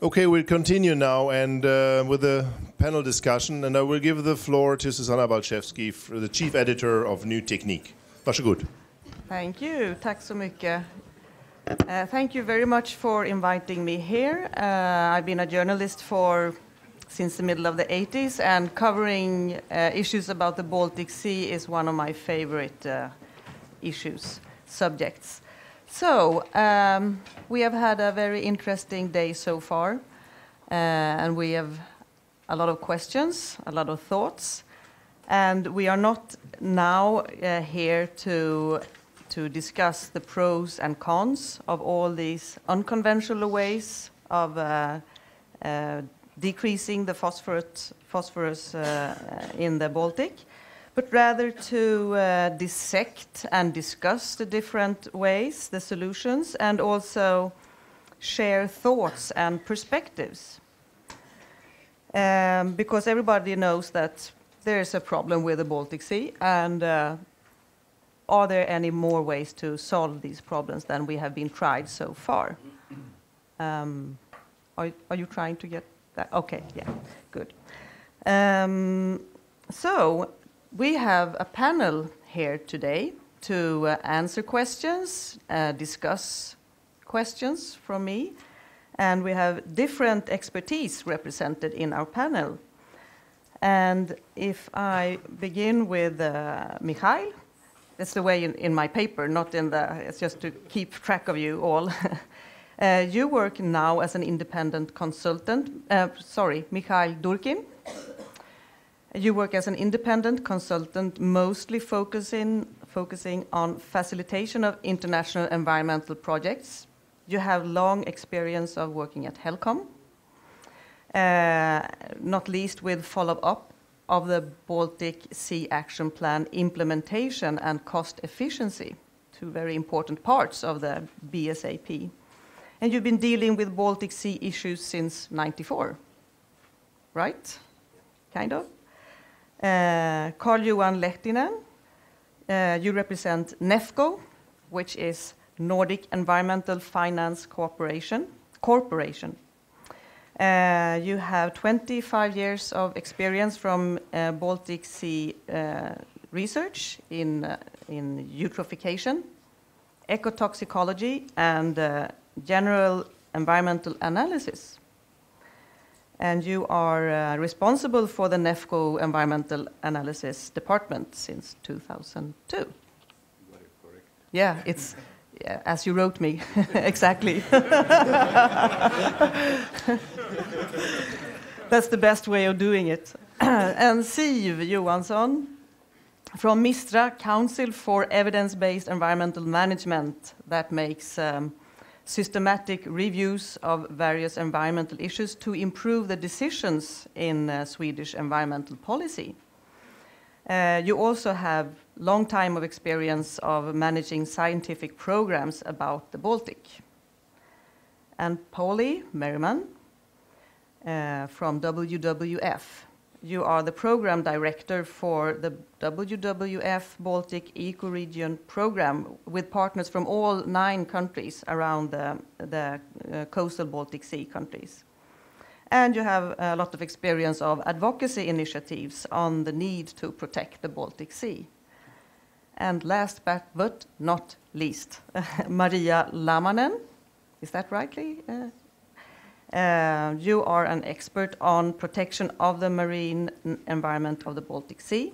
Okay, we'll continue now and with the panel discussion, and I will give the floor to Susanna Baltscheffsky, the chief editor of New Teknik. Varsågod. Thank you. Tack så mycket. Thank you very much for inviting me here. I've been a journalist since the middle of the 80s, and covering issues about the Baltic Sea is one of my favorite subjects. So, we have had a very interesting day so far, and we have a lot of questions, a lot of thoughts, and we are not now here to discuss the pros and cons of all these unconventional ways of decreasing the phosphorus in the Baltic, but rather to dissect and discuss the different ways, the solutions, and also share thoughts and perspectives. Because everybody knows that there is a problem with the Baltic Sea, and are there any more ways to solve these problems than we have been tried so far? Are you trying to get that? Okay, yeah, good. So we have a panel here today to answer questions, discuss questions from me, and we have different expertise represented in our panel. And if I begin with Mikhail, that's the way in my paper, not in it's just to keep track of you all. You work now as an independent consultant, Mikhail Durkin. You work as an independent consultant, mostly focusing on facilitation of international environmental projects. You have long experience of working at HELCOM, not least with follow-up of the Baltic Sea Action Plan implementation and cost efficiency, two very important parts of the BSAP. And you've been dealing with Baltic Sea issues since '94, right? Kind of. Karl-johan Lehtinen, you represent NEFCO, which is Nordic Environmental Finance Corporation. You have 25 years of experience from Baltic Sea research in eutrophication, ecotoxicology, and general environmental analysis. And you are responsible for the NEFCO Environmental Analysis Department since 2002. Very correct. Yeah, it's as you wrote me, exactly. That's the best way of doing it. And Siv Johansson from Mistra, Council for Evidence-Based Environmental Management, that makes systematic reviews of various environmental issues to improve the decisions in Swedish environmental policy. You also have long time of experience of managing scientific programs about the Baltic. And Pauli Merriman from WWF. You are the program director for the WWF Baltic Ecoregion program with partners from all 9 countries around the coastal Baltic Sea countries. And you have a lot of experience of advocacy initiatives on the need to protect the Baltic Sea. And last but not least, Maria Laamanen, is that rightly? You are an expert on protection of the marine environment of the Baltic Sea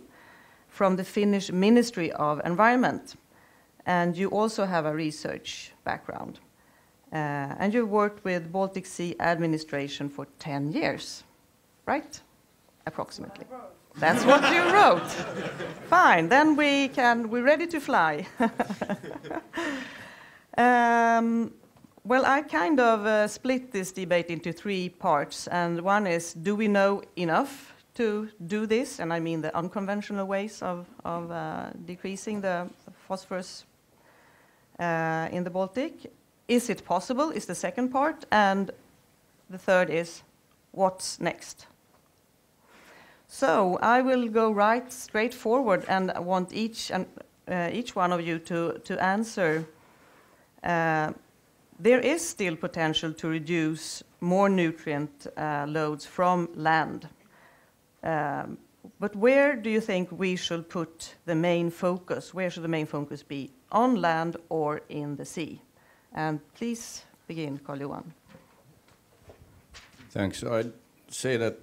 from the Finnish Ministry of Environment. And you also have a research background. And you've worked with Baltic Sea administration for 10 years, right? Approximately. That's what you wrote. Fine, then we're ready to fly. Well, I kind of split this debate into 3 parts, and one is, do we know enough to do this? And I mean the unconventional ways of decreasing the phosphorus in the Baltic. Is it possible, is the second part, and the third is, what's next? So I will go straight forward, and I want each one of you to answer there is still potential to reduce more nutrient loads from land. But where do you think we should put the main focus? Where should the main focus be, on land or in the sea? And please begin, Karl-Johan. Thanks. I'd say that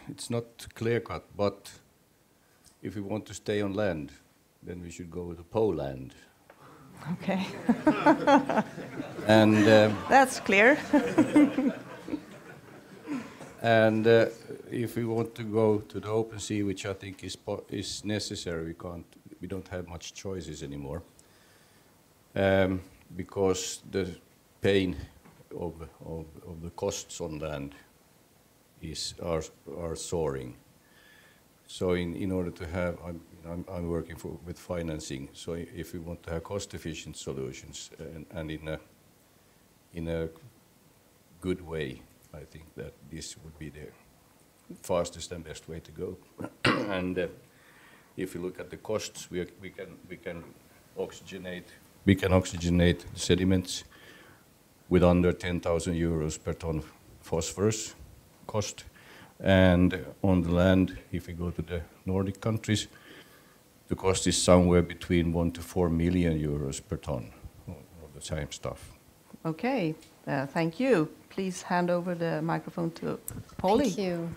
it's not clear-cut, but if we want to stay on land, then we should go to Poland. Okay. And that's clear. and if we want to go to the open sea, which I think is necessary, we don't have much choices anymore, because the pain of the costs on land are soaring. So in order to have, I'm working with financing. So if we want to have cost-efficient solutions and in a good way, I think that this would be the fastest and best way to go. And if you look at the costs, we can oxygenate the sediments with under 10,000 euros per ton phosphorus cost. And on the land, if we go to the Nordic countries, the cost is somewhere between 1 to 4 million euros per ton of the same stuff. Okay, thank you. Please hand over the microphone to Pauli.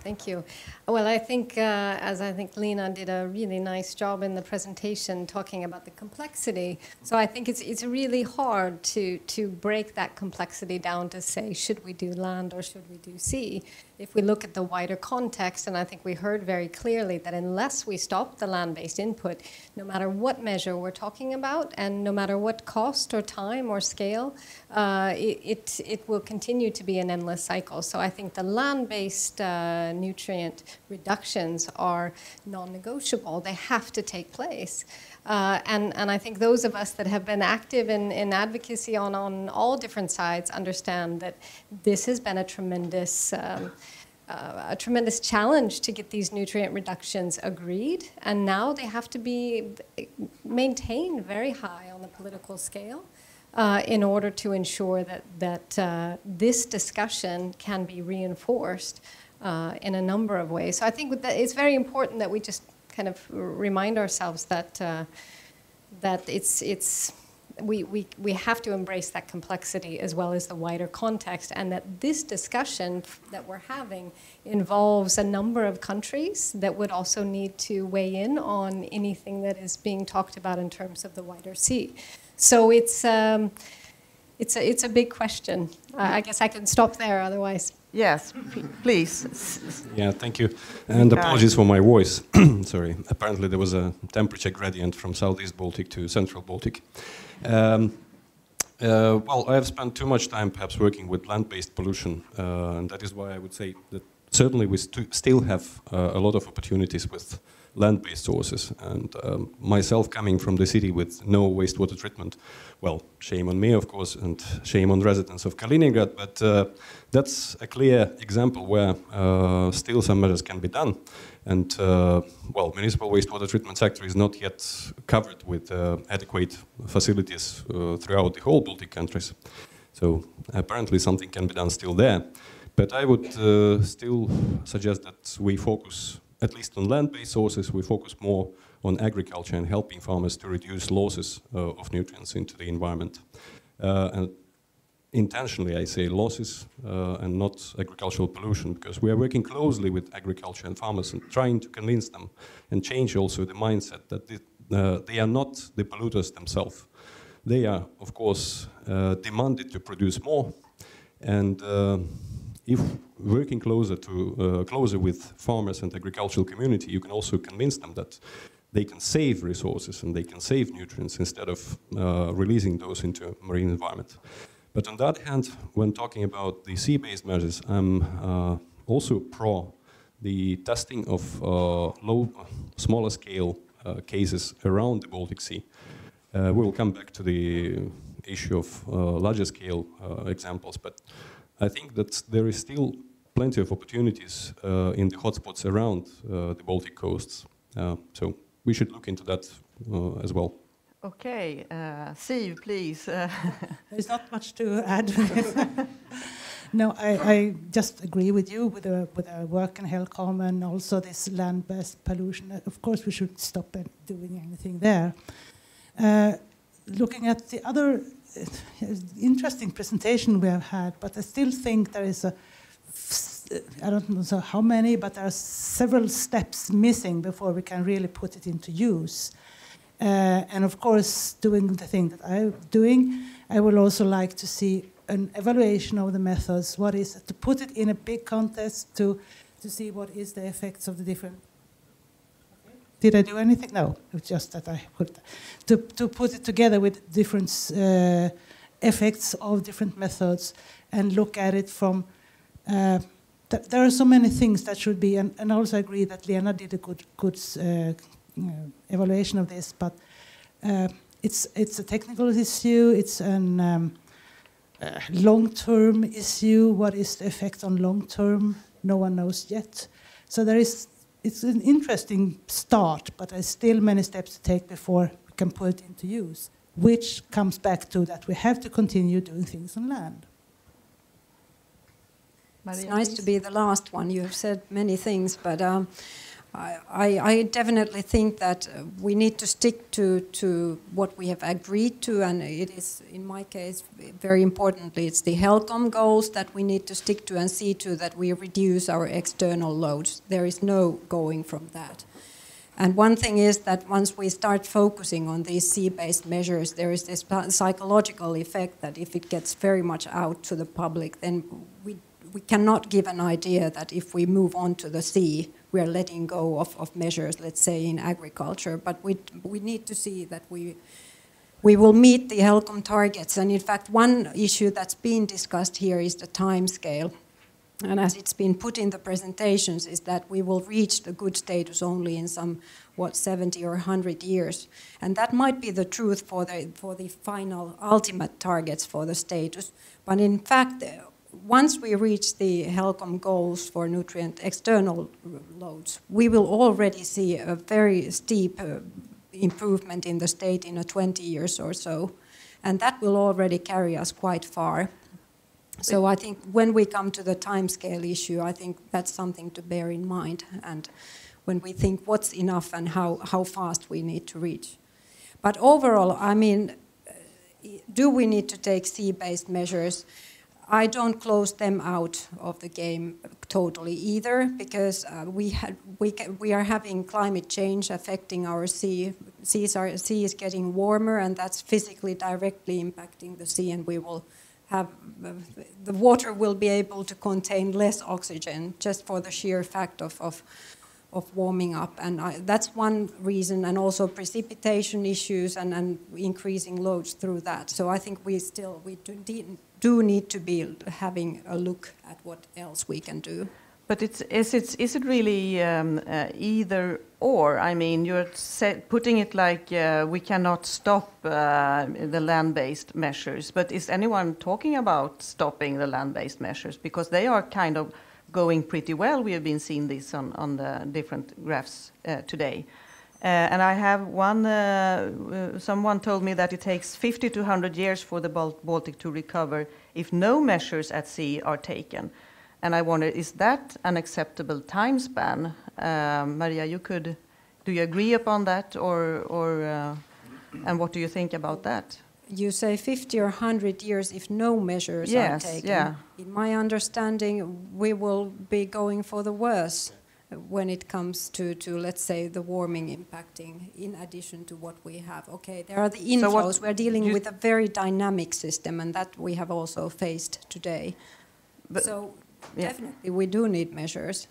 Thank you. Well, I think, as I think Lena did a really nice job in the presentation talking about the complexity. So I think it's really hard to break that complexity down to say, should we do land or should we do sea? If we look at the wider context, and I think we heard very clearly that unless we stop the land-based input, no matter what measure we're talking about, and no matter what cost or time or scale, it will continue to be an endless cycle. So I think the land-based nutrient reductions are non-negotiable. They have to take place. And I think those of us that have been active in advocacy on all different sides understand that this has been a tremendous challenge to get these nutrient reductions agreed, and now they have to be maintained very high on the political scale in order to ensure that this discussion can be reinforced in a number of ways. So I think that it's very important that we just kind of remind ourselves that we have to embrace that complexity as well as the wider context, and that this discussion that we're having involves a number of countries that would also need to weigh in on anything that is being talked about in terms of the wider sea. So it's a big question. I guess I can stop there, otherwise. Yes, please. Yeah, thank you. And apologies for my voice. Sorry. Apparently there was a temperature gradient from Southeast Baltic to Central Baltic. Well, I have spent too much time perhaps working with land-based pollution, and that is why I would say that certainly we still have a lot of opportunities with land-based sources. And myself coming from the city with no wastewater treatment, well, shame on me, of course, and shame on residents of Kaliningrad, but that's a clear example where still some measures can be done. And, well, municipal wastewater treatment sector is not yet covered with adequate facilities throughout the whole Baltic countries. So apparently something can be done still there. But I would still suggest that we focus, at least on land-based sources, we focus more on agriculture and helping farmers to reduce losses of nutrients into the environment. And intentionally, I say losses and not agricultural pollution, because we are working closely with agriculture and farmers and trying to convince them and change also the mindset that they are not the polluters themselves. They are, of course, demanded to produce more, and if working closer with farmers and agricultural community, you can also convince them that they can save resources and they can save nutrients instead of releasing those into marine environment. But on the other hand, when talking about the sea-based measures, I'm also pro the testing of smaller scale cases around the Baltic Sea. We will come back to the issue of larger scale examples, but I think that there is still plenty of opportunities in the hotspots around the Baltic coasts. So we should look into that as well. Okay, Siv, please. There's not much to add. No, I just agree with you with our work in HELCOM and also this land-based pollution. Of course, we should stop doing anything there. Looking at the other interesting presentation we have had, but I still think there is I don't know how many, but there are several steps missing before we can really put it into use. And of course, doing the thing that I'm doing, I would also like to see an evaluation of the methods. What is to put it in a big context to see what is the effects of the different. Did I do anything? No, it's just that I put to put it together with different effects of different methods and look at it from. There are so many things that should be, and also agree that Lena did a good evaluation of this, but it's a technical issue. It's an long-term issue. What is the effect on long-term? No one knows yet. So it's an interesting start, but there's still many steps to take before we can put it into use, which comes back to that we have to continue doing things on land. Maria, it's nice please. to be the last one. You have said many things, but I definitely think that we need to stick to what we have agreed to, and it is, in my case, very importantly, it's the HELCOM goals that we need to stick to and see to that we reduce our external loads. There is no going from that. And one thing is that once we start focusing on these sea-based measures, there is this psychological effect that if it gets very much out to the public, then we cannot give an idea that if we move on to the sea, we are letting go of measures, let's say, in agriculture. But we need to see that we will meet the HELCOM targets. And in fact, one issue that's been discussed here is the time scale. And as it's been put in the presentations, is that we will reach the good status only in some, 70 or 100 years. And that might be the truth for the final ultimate targets for the status. But in fact, once we reach the HELCOM goals for nutrient external loads, we will already see a very steep improvement in the state in 20 years or so. And that will already carry us quite far. So I think when we come to the timescale issue, I think that's something to bear in mind. And when we think what's enough and how fast we need to reach. But overall, I mean, do we need to take sea-based measures? I don't close them out of the game totally either, because we are having climate change affecting our sea. Sea is getting warmer, and that's physically directly impacting the sea, and we will have the water will be able to contain less oxygen just for the sheer fact of warming up, and that's one reason, and also precipitation issues and increasing loads through that. So I think we do need to be having a look at what else we can do. But is it really either or? I mean, you're putting it like we cannot stop the land-based measures, but is anyone talking about stopping the land-based measures? Because they are kind of going pretty well. We have been seeing this on the different graphs today. And I have someone told me that it takes 50 to 100 years for the Baltic to recover if no measures at sea are taken. And I wonder, is that an acceptable time span? Maria, do you agree upon that, and what do you think about that? You say 50 or 100 years if no measures are taken. Yeah. In my understanding, we will be going for the worse when it comes to let's say, the warming impacting in addition to what we have. Okay, there are the inflows. We're dealing with a very dynamic system, and that we have also faced today. So definitely we do need measures.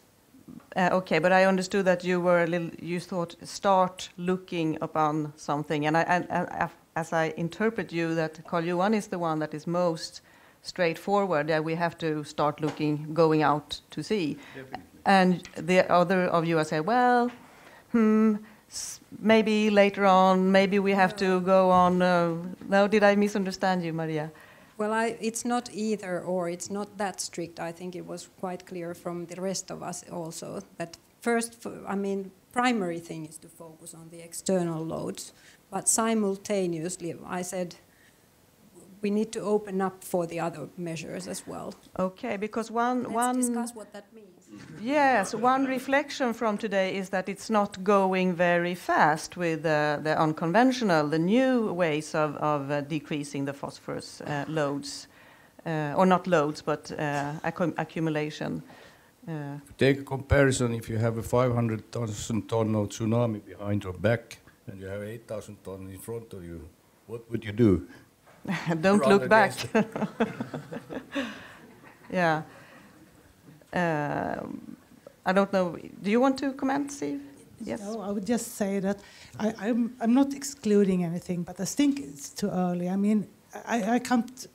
Okay, but I understood that you thought start looking upon something, and as I interpret you, that Karl-Johan is the one that is most straightforward, that we have to start going out to sea. Definitely. And the other of you, I say, well, maybe later on, maybe we have to go on. No, did I misunderstand you, Maria? Well, it's not either or. It's not that strict. I think it was quite clear from the rest of us also that first, I mean, primary thing is to focus on the external loads. but simultaneously I said we need to open up for the other measures as well. Okay, because Let's discuss what that means. Yes, one reflection from today is that it's not going very fast with the unconventional, the new ways of decreasing the phosphorus loads, or not loads, but accumulation. Take a comparison. If you have a 500,000 ton of tsunami behind your back and you have 8,000 ton in front of you, what would you do? Don't look back. Yeah. I don't know. Do you want to comment, Steve? Yes. No, I would just say that I'm not excluding anything, but I think it's too early. I mean, I can't.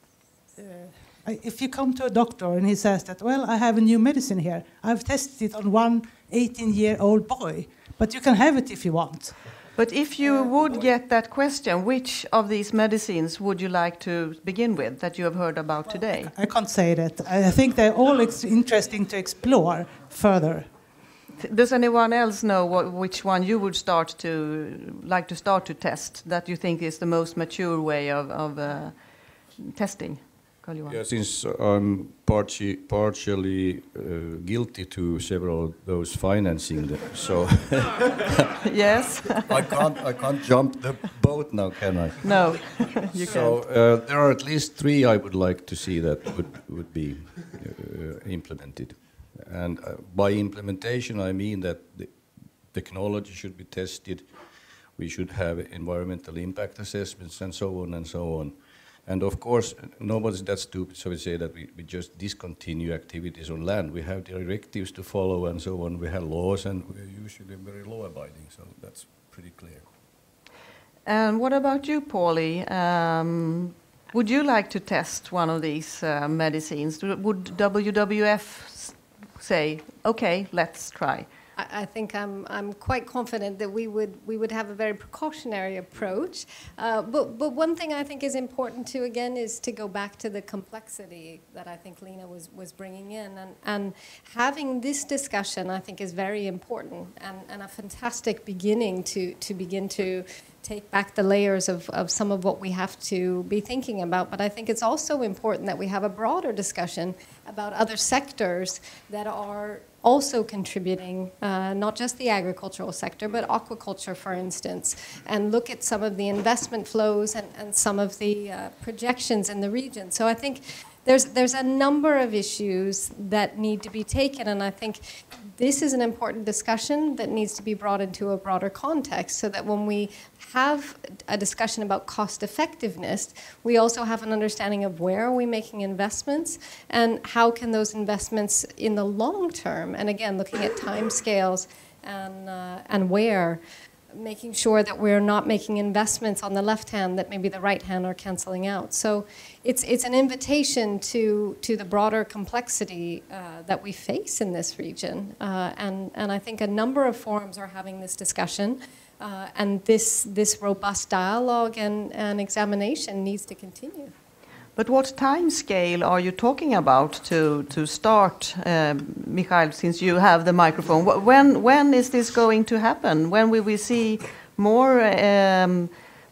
If you come to a doctor and he says that, well, I have a new medicine here. I've tested it on one 18-year-old boy, but you can have it if you want. But if you would get that question, which of these medicines would you like to begin with that you have heard about today? I can't say that. I think they're all interesting to explore further. Does anyone else know which one you would like to start to test that you think is the most mature way of testing? Karl-johan. Yeah, since I'm partially guilty to several of those financing, so Yes. I can't jump the boat now, can I? No, you can't. So there are at least 3 I would like to see that would be implemented, and by implementation I mean that the technology should be tested. We should have environmental impact assessments and so on and so on. And of course, nobody's that stupid, so we say that we just discontinue activities on land. We have directives to follow and so on. We have laws, and we're usually very law-abiding, so that's pretty clear. And what about you, Pauli? Would you like to test one of these medicines? Would WWF say, okay, let's try? I think I'm quite confident that we would have a very precautionary approach. But one thing I think is important too, again, is to go back to the complexity that I think Lena was bringing in. And having this discussion, I think, is very important and a fantastic beginning to begin to take back the layers of some of what we have to be thinking about. But I think it's also important that we have a broader discussion about other sectors that are also contributing, not just the agricultural sector, but aquaculture, for instance, and look at some of the investment flows and some of the projections in the region. So I think there's a number of issues that need to be taken, and I think this is an important discussion that needs to be brought into a broader context so that when we have a discussion about cost effectiveness, we also have an understanding of where are we making investments and how can those investments in the long term, and again, looking at timescales and where, making sure that we're not making investments on the left hand that maybe the right hand are canceling out. So it's an invitation to the broader complexity that we face in this region. And I think a number of forums are having this discussion. And this robust dialogue and examination needs to continue. But what time scale are you talking about to start, Mikhail, since you have the microphone? When is this going to happen? When will we see more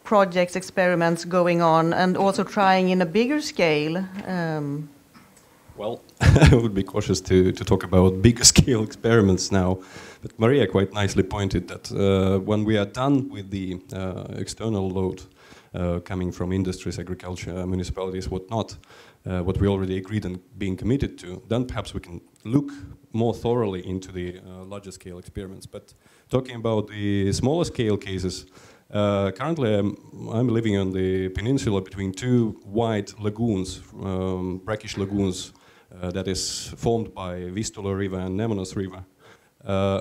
projects, experiments going on, and also trying in a bigger scale? Well, I would be cautious to talk about bigger scale experiments now. But Maria quite nicely pointed that when we are done with the external load, coming from industries, agriculture, municipalities, whatnot, what we already agreed and being committed to, then perhaps we can look more thoroughly into the larger scale experiments. But talking about the smaller scale cases, currently I'm living on the peninsula between 2 wide lagoons, brackish lagoons, that is formed by Vistula River and Nemunas River.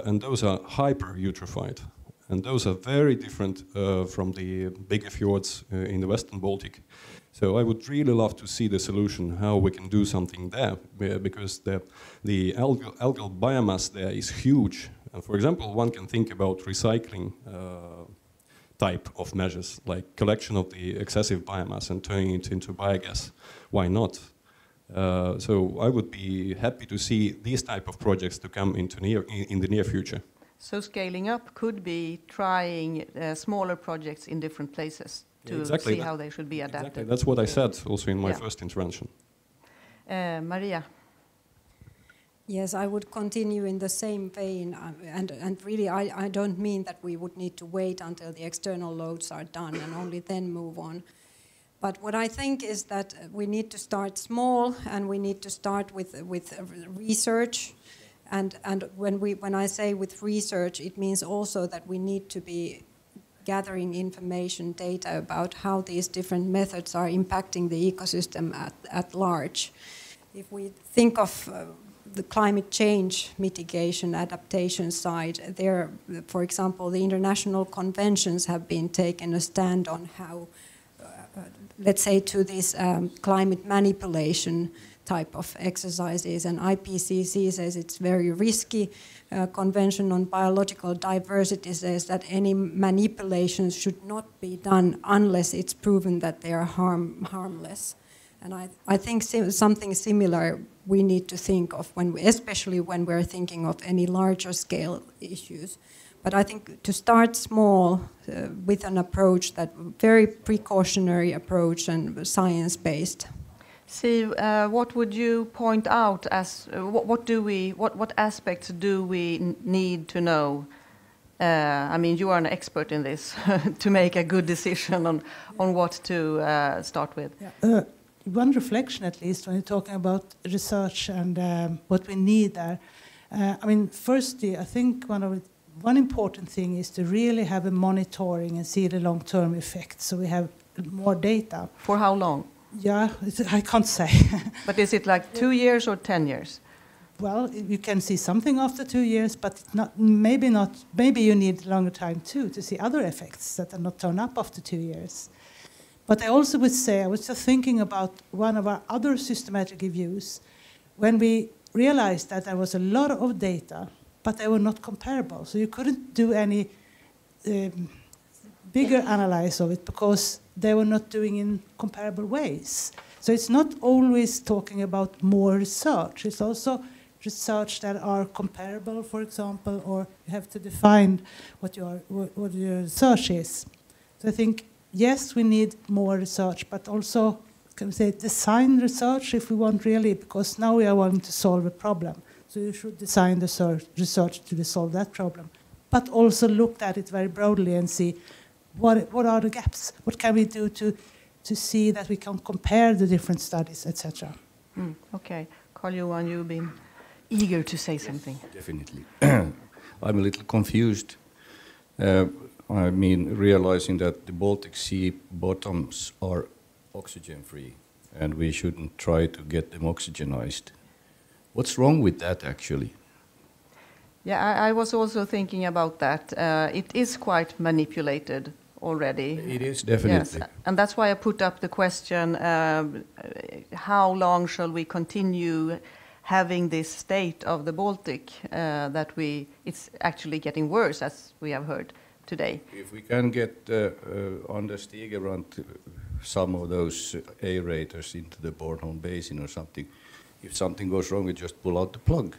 And those are hyper-eutrophied. And those are very different from the bigger fjords in the Western Baltic. So I would really love to see the solution, how we can do something there, because the algal biomass there is huge. And for example, one can think about recycling type of measures, like collection of the excessive biomass and turning it into biogas. Why not? So I would be happy to see these type of projects to come into in the near future. So scaling up could be trying smaller projects in different places to see how they should be adapted. Exactly. That's what I said also in my first intervention. Maria. Yes, I would continue in the same vein, and really I don't mean that we would need to wait until the external loads are done and only then move on. But what I think is that we need to start small, and we need to start with research. And when I say with research, it means also that we need to be gathering information, data about how these different methods are impacting the ecosystem at large. If we think of the climate change mitigation adaptation side, there, for example, the international conventions have been taken a stand on how, let's say, to this climate manipulation type of exercises, and IPCC says it's very risky. Convention on Biological Diversity says that any manipulations should not be done unless it's proven that they are harmless. And I think something similar we need to think of, especially when we're thinking of any larger scale issues. But I think to start small with an approach that very precautionary approach and science-based. See, what would you point out as what aspects do we need to know? I mean, you are an expert in this to make a good decision on what to start with. Yeah. One reflection, at least, when you're talking about research and what we need there. I mean, firstly, I think one important thing is to really have a monitoring and see the long-term effects, so we have more data. For how long? Yeah, I can't say. But is it like 2 years or 10 years? Well, you can see something after 2 years, but maybe not. Maybe you need longer time too to see other effects that are not turned up after 2 years. But I also would say, I was just thinking about one of our other systematic reviews, when we realized that there was a lot of data, but they were not comparable. So you couldn't do any bigger analysis of it because they were not doing in comparable ways. So it's not always talking about more research. It's also research that are comparable, for example, or you have to define what your research is. So I think, yes, we need more research, but also, can we say, design research if we want really, because now we are wanting to solve a problem. So you should design the research to solve that problem. But also look at it very broadly and see what are the gaps? What can we do to see that we can compare the different studies, etc. Okay. Karl-Johan, you've been eager to say something. Definitely. I'm a little confused. I mean, realizing that the Baltic Sea bottoms are oxygen-free, and we shouldn't try to get them oxygenized. What's wrong with that, actually? Yeah, I was also thinking about that. It is quite manipulated already. It is, definitely. Yes, and that's why I put up the question, how long shall we continue having this state of the Baltic, that it's actually getting worse, as we have heard today. If we can get Anders Stigerant some of those aerators into the Bornholm Basin or something, if something goes wrong, we just pull out the plug.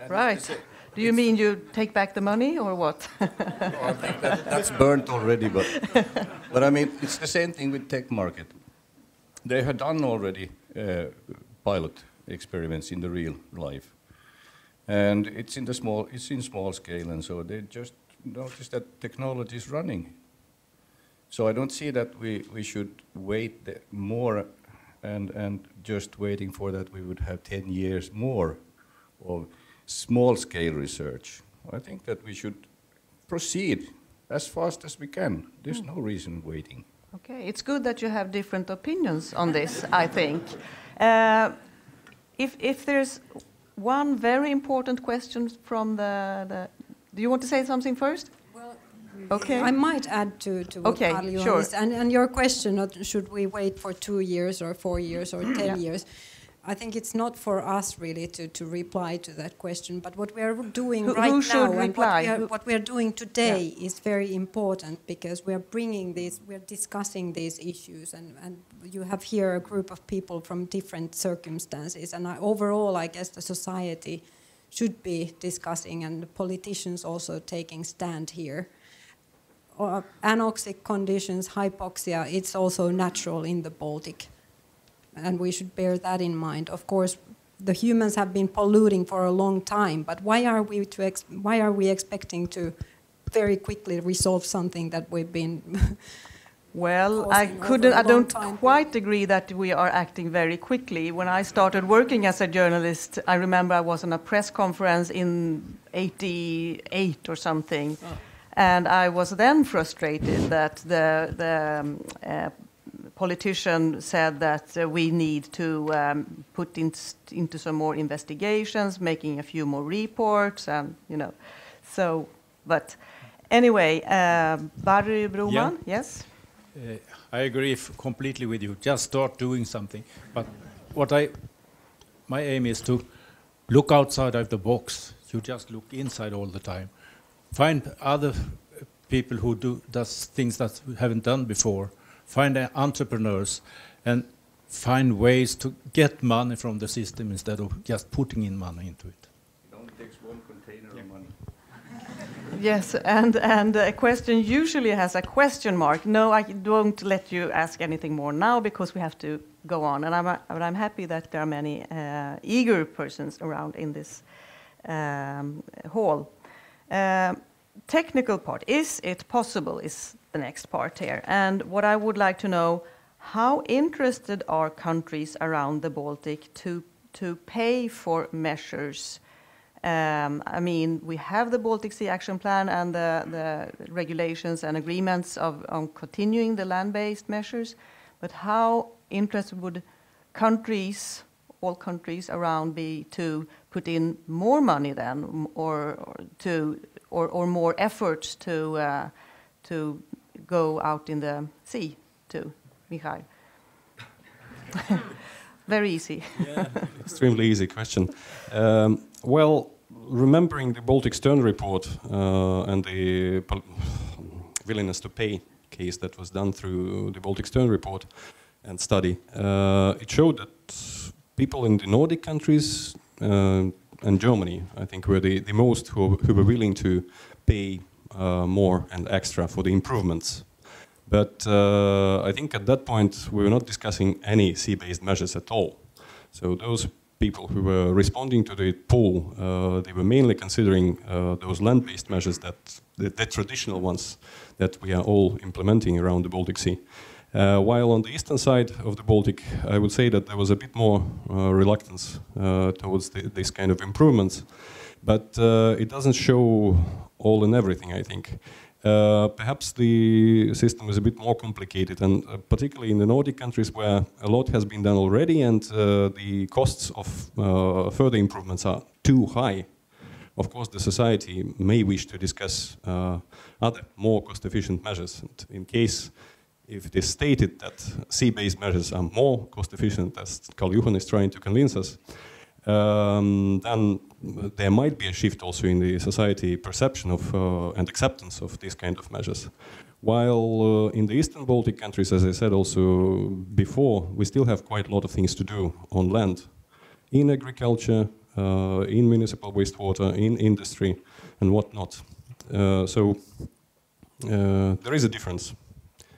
Right. Do you mean you take back the money or what? No, I think that's burnt already, but I mean, it's the same thing with tech market. They have done already pilot experiments in the real life. And it's in small scale, and so they just notice that technology is running. So I don't see that we should wait more and just waiting for that we would have 10 years more of small scale research. I think that we should proceed as fast as we can. There's no reason waiting. Okay, it's good that you have different opinions on this, I think. If there's one very important question from the do you want to say something first? Well, okay. I might add to what Karl-Johan is, and your question, should we wait for 2 years or 4 years or 10 years? I think it's not for us really to reply to that question, but what we are doing Who right should now reply? and what we are doing today is very important, because we are discussing these issues, and you have here a group of people from different circumstances, and overall I guess the society should be discussing, and the politicians also taking stand here. Anoxic conditions, hypoxia, it's also natural in the Baltic. And we should bear that in mind. Of course, the humans have been polluting for a long time, but why are we expecting to very quickly resolve something that we've been Well, I don't quite agree that we are acting very quickly. When I started working as a journalist, I remember I was on a press conference in '88 or something, and I was then frustrated that the politician said that we need to put into some more investigations, making a few more reports, and So, but anyway, Barry Broman, yes. I agree completely with you. Just start doing something. But my aim is to look outside of the box. You just look inside all the time. Find other people who does things that we haven't done before. Find entrepreneurs and find ways to get money from the system instead of just putting in money into it. It only takes one container of money. Yes, and a question usually has a question mark. No, I don't let you ask anything more now because we have to go on. And I'm happy that there are many eager persons around in this hall. Technical part, is it possible, is the next part here. And what I would like to know, how interested are countries around the Baltic to pay for measures? I mean, we have the Baltic Sea Action Plan and the regulations and agreements on continuing the land-based measures, but how interested would countries, all countries around, be to put in more money then, or more efforts to go out in the sea too, Mikhail? Very easy. Yeah, extremely easy question. Well, remembering the Baltic Stern report and the willingness to pay case that was done through the Baltic Stern report and study, it showed that people in the Nordic countries and Germany, I think, were the most who were willing to pay more and extra for the improvements. But I think at that point we were not discussing any sea-based measures at all. So those people who were responding to the poll, they were mainly considering those land-based measures, that the traditional ones that we are all implementing around the Baltic Sea. While on the eastern side of the Baltic, I would say that there was a bit more reluctance towards this kind of improvements. But it doesn't show all and everything, I think. Perhaps the system is a bit more complicated, and particularly in the Nordic countries where a lot has been done already and the costs of further improvements are too high. Of course, the society may wish to discuss other more cost-efficient measures. And in case, if it is stated that sea-based measures are more cost-efficient, as Karl-johan is trying to convince us, then there might be a shift also in the society perception of and acceptance of these kind of measures. While in the Eastern Baltic countries, as I said also before, we still have quite a lot of things to do on land, in agriculture, in municipal wastewater, in industry, and whatnot. So there is a difference,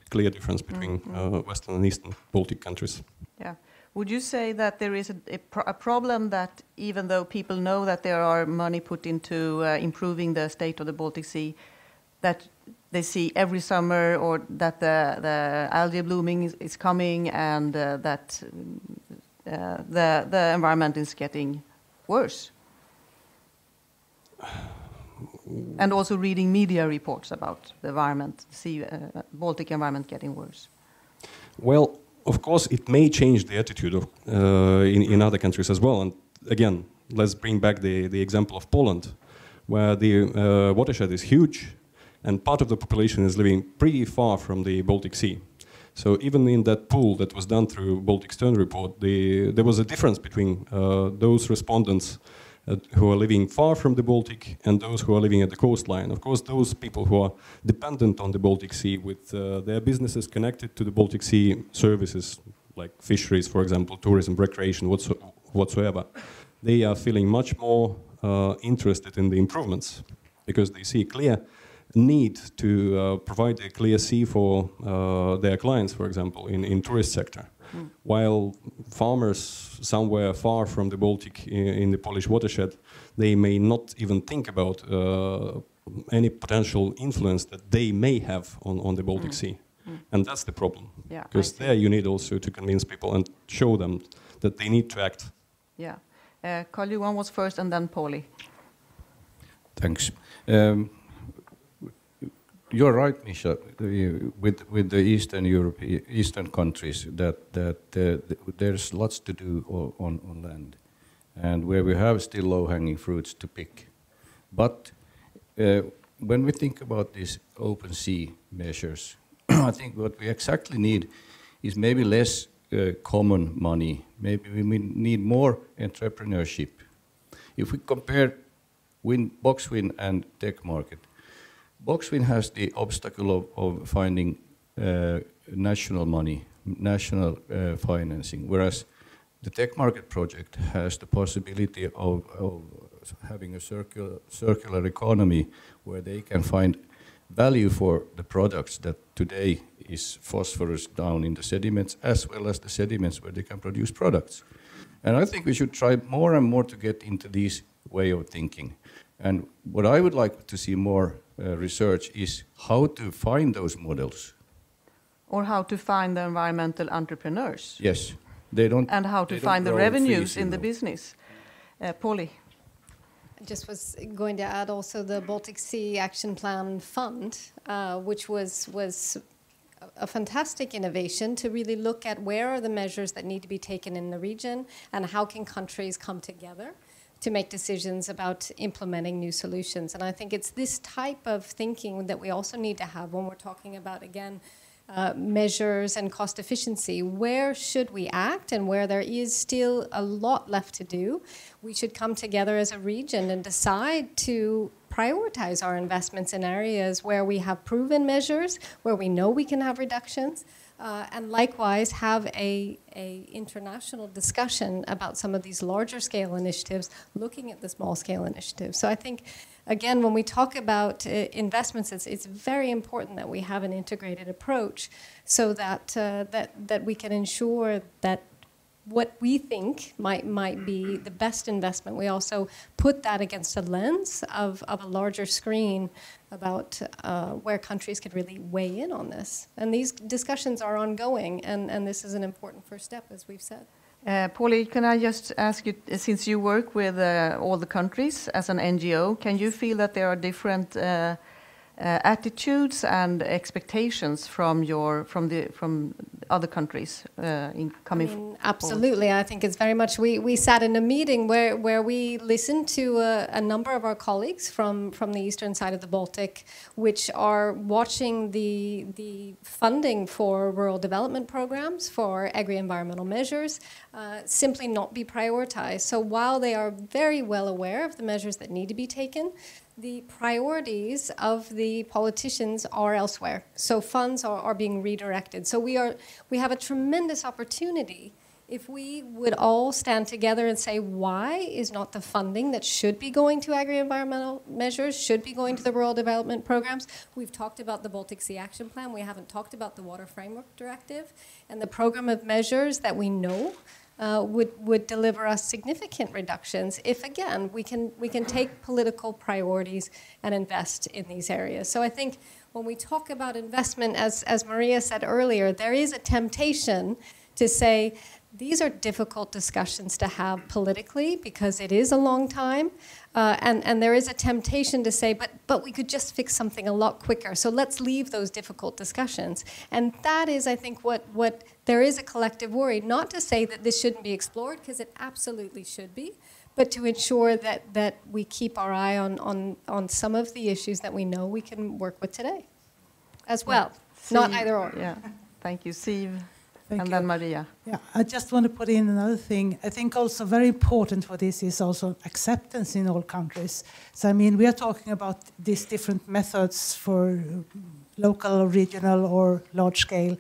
clear difference between Western and Eastern Baltic countries. Yeah. Would you say that there is a problem that even though people know that there are money put into improving the state of the Baltic Sea, that they see every summer, or that the algae blooming is coming, and that the environment is getting worse? And also reading media reports about the environment, Baltic environment getting worse. Well, of course, it may change the attitude of, in other countries as well. And again, let's bring back the example of Poland, where the watershed is huge, and part of the population is living pretty far from the Baltic Sea. So even in that pool that was done through Baltic Stern report, there was a difference between those respondents who are living far from the Baltic and those who are living at the coastline. Of course, those people who are dependent on the Baltic Sea with their businesses connected to the Baltic Sea services, like fisheries, for example, tourism, recreation, whatsoever, they are feeling much more interested in the improvements because they see a clear need to provide a clear sea for their clients, for example, in tourist sector. While farmers somewhere far from the Baltic in the Polish watershed, they may not even think about any potential influence that they may have on the Baltic Sea. And that's the problem. Yeah, because there you need also to convince people and show them that they need to act. Yeah. Karl-johan was first and then Pauli. Thanks. You're right, Misha, with the Eastern Europe, Eastern countries, that there's lots to do on land, and where we have still low-hanging fruits to pick. But when we think about these open sea measures, I think what we exactly need is maybe less common money. Maybe we need more entrepreneurship. If we compare box wind and tech market, box wind has the obstacle of finding national money, national financing, whereas the tech market project has the possibility of having a circular economy where they can find value for the products that today is phosphorus down in the sediments, as well as the sediments where they can produce products. And I think we should try more and more to get into this way of thinking. And what I would like to see more research is how to find those models. Or how to find the environmental entrepreneurs. Yes, they don't. And how to find the revenues in the business. Pauli. I just was going to add also the Baltic Sea Action Plan Fund, which was a fantastic innovation to really look at where are the measures that need to be taken in the region and how can countries come together to make decisions about implementing new solutions. And I think it's this type of thinking that we also need to have when we're talking about, again, measures and cost efficiency. Where should we act and where there is still a lot left to do? We should come together as a region and decide to prioritize our investments in areas where we have proven measures, where we know we can have reductions, and likewise have a international discussion about some of these larger scale initiatives, looking at the small scale initiatives. So I think, again, when we talk about investments, it's very important that we have an integrated approach so that that we can ensure that what we think might be the best investment, we also put that against a lens of a larger screen about where countries could really weigh in on this. And these discussions are ongoing, and this is an important first step, as we've said. Pauli, can I just ask you, since you work with all the countries as an NGO, can you feel that there are different attitudes and expectations from other countries coming? Absolutely. I think it's very much. We sat in a meeting where we listened to a number of our colleagues from the eastern side of the Baltic, which are watching the funding for rural development programs, for agri-environmental measures, simply not be prioritized. So while they are very well aware of the measures that need to be taken, the priorities of the politicians are elsewhere. So funds are being redirected. So we have a tremendous opportunity if we would all stand together and say, why is not the funding that should be going to agri-environmental measures, should be going to the rural development programs? We've talked about the Baltic Sea Action Plan. We haven't talked about the Water Framework Directive and the program of measures that we know would deliver us significant reductions if, again, we can take political priorities and invest in these areas. So I think when we talk about investment, as Maria said earlier, there is a temptation to say these are difficult discussions to have politically because it is a long time, and there is a temptation to say, but we could just fix something a lot quicker, so let's leave those difficult discussions. And that is, I think, what there is a collective worry, not to say that this shouldn't be explored, because it absolutely should be, but to ensure that we keep our eye on some of the issues that we know we can work with today as well, not either or. Yeah. Thank you, Siv. Thank And you. then Maria. Yeah, I just want to put in another thing. I think also very important for this is also acceptance in all countries. So I mean, we are talking about these different methods for local, regional, or large scale.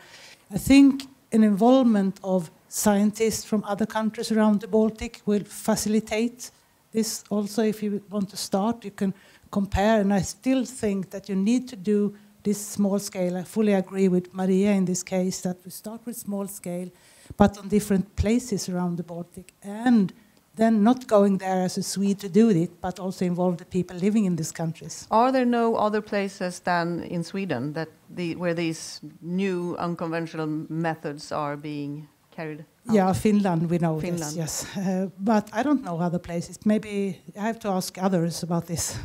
I think an involvement of scientists from other countries around the Baltic will facilitate this. Also, if you want to start, you can compare. And I still think that you need to do this small scale. I fully agree with Maria in this case that we start with small scale, but on different places around the Baltic, and then not going there as a Swede to do it, but also involve the people living in these countries. Are there no other places than in Sweden that where these new unconventional methods are being carried out? Yeah, Finland, we know Finland. this, yes. But I don't know other places. Maybe I have to ask others about this.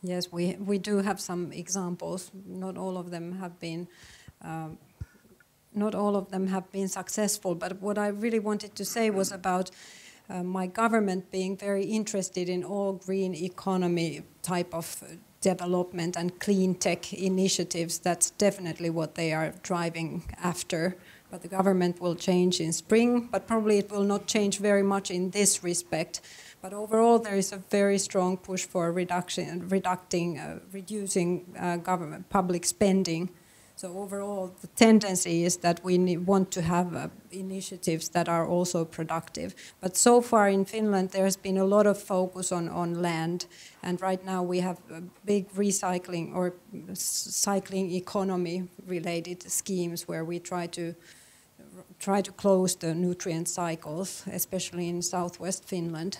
Yes, we do have some examples. Not all of them have been successful. But what I really wanted to say was about my government being very interested in all green economy type of development and clean tech initiatives. That's definitely what they are driving after. But the government will change in spring, but probably it will not change very much in this respect. But overall, there is a very strong push for reducing government public spending. So overall, the tendency is that we want to have initiatives that are also productive. But so far in Finland, there has been a lot of focus on land. And right now we have a big recycling or cycling economy related schemes where we try to close the nutrient cycles, especially in southwest Finland.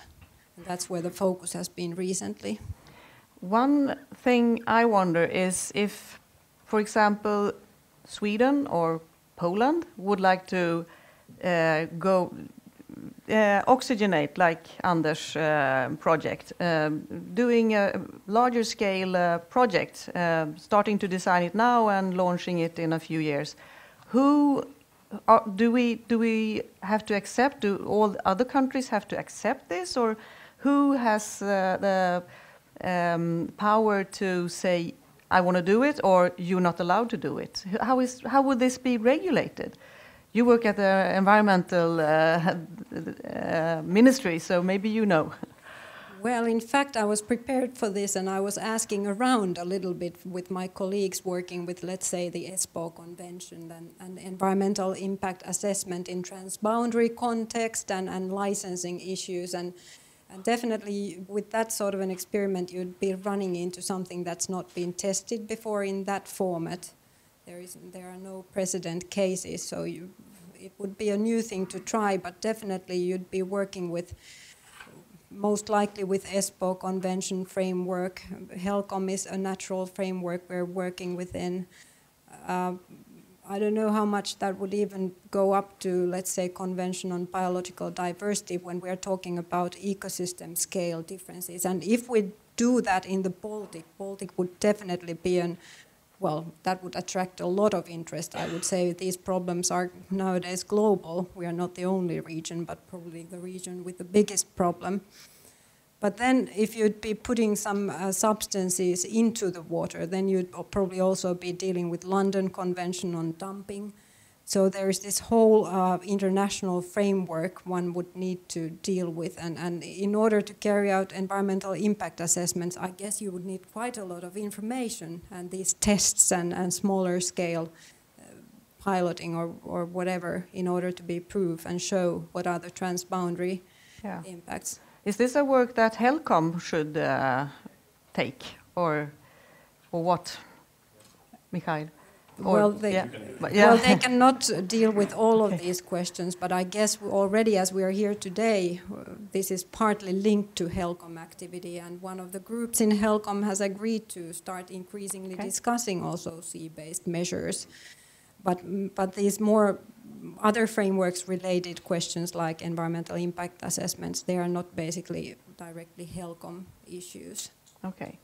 And that's where the focus has been recently. One thing I wonder is if, for example, Sweden or Poland would like to go oxygenate, like Anders' project, doing a larger scale project, starting to design it now and launching it in a few years. Do we have to accept? Do all other countries have to accept this, or who has the power to say, I want to do it, or you're not allowed to do it? How would this be regulated? You work at the environmental ministry, so maybe you know. Well, in fact, I was prepared for this, and I was asking around a little bit with my colleagues working with, let's say, the ESPO Convention and environmental impact assessment in transboundary context and licensing issues. And definitely with that sort of an experiment, you'd be running into something that's not been tested before in that format. There are no precedent cases, so it would be a new thing to try, but definitely you'd be working with, most likely with ESPO Convention framework. HELCOM is a natural framework we're working within. I don't know how much that would even go up to, let's say, Convention on Biological Diversity when we're talking about ecosystem scale differences. And if we do that in the Baltic would definitely be that would attract a lot of interest. I would say these problems are nowadays global. We are not the only region, but probably the region with the biggest problem. But then if you'd be putting some substances into the water, then you'd probably also be dealing with London Convention on dumping. So there is this whole international framework one would need to deal with. And in order to carry out environmental impact assessments, I guess you would need quite a lot of information and these tests and smaller scale piloting or whatever in order to be proof and show what are the transboundary impacts. Is this a work that HELCOM should take, or what, Mikhail? Well, they cannot deal with all of these questions, but I guess already as we are here today, this is partly linked to HELCOM activity, and one of the groups in HELCOM has agreed to start increasingly discussing also sea-based measures. But these more other frameworks related questions like environmental impact assessments, they are not basically directly HELCOM issues. Okay.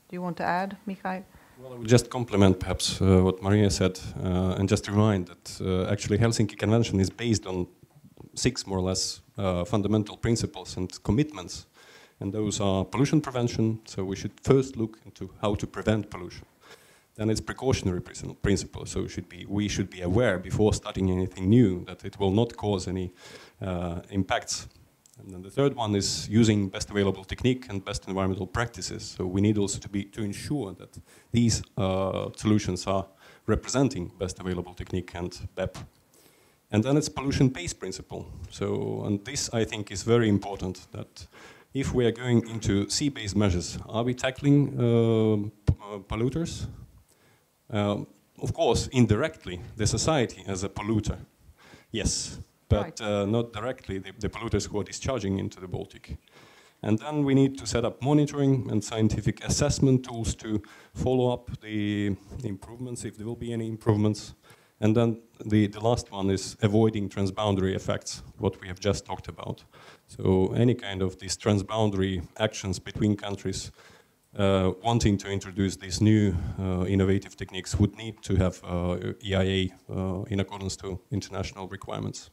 Do you want to add, Mikhail? Well, I would just complement perhaps what Maria said and just remind that actually Helsinki Convention is based on 6 more or less fundamental principles and commitments. And those are pollution prevention, so we should first look into how to prevent pollution. then it's precautionary principle. So we should be aware before starting anything new that it will not cause any impacts. And then the third one is using best available technique and best environmental practices. So we need also to ensure that these solutions are representing best available technique and BEP. And then it's pollution-based principle. So, and this I think is very important, that if we are going into sea-based measures, are we tackling polluters? Of course, indirectly, the society as a polluter, yes, but not directly the polluters who are discharging into the Baltic. And then we need to set up monitoring and scientific assessment tools to follow up the improvements, if there will be any improvements. And then the last one is avoiding transboundary effects, what we have just talked about. So any kind of these transboundary actions between countries wanting to introduce these new innovative techniques would need to have EIA in accordance to international requirements.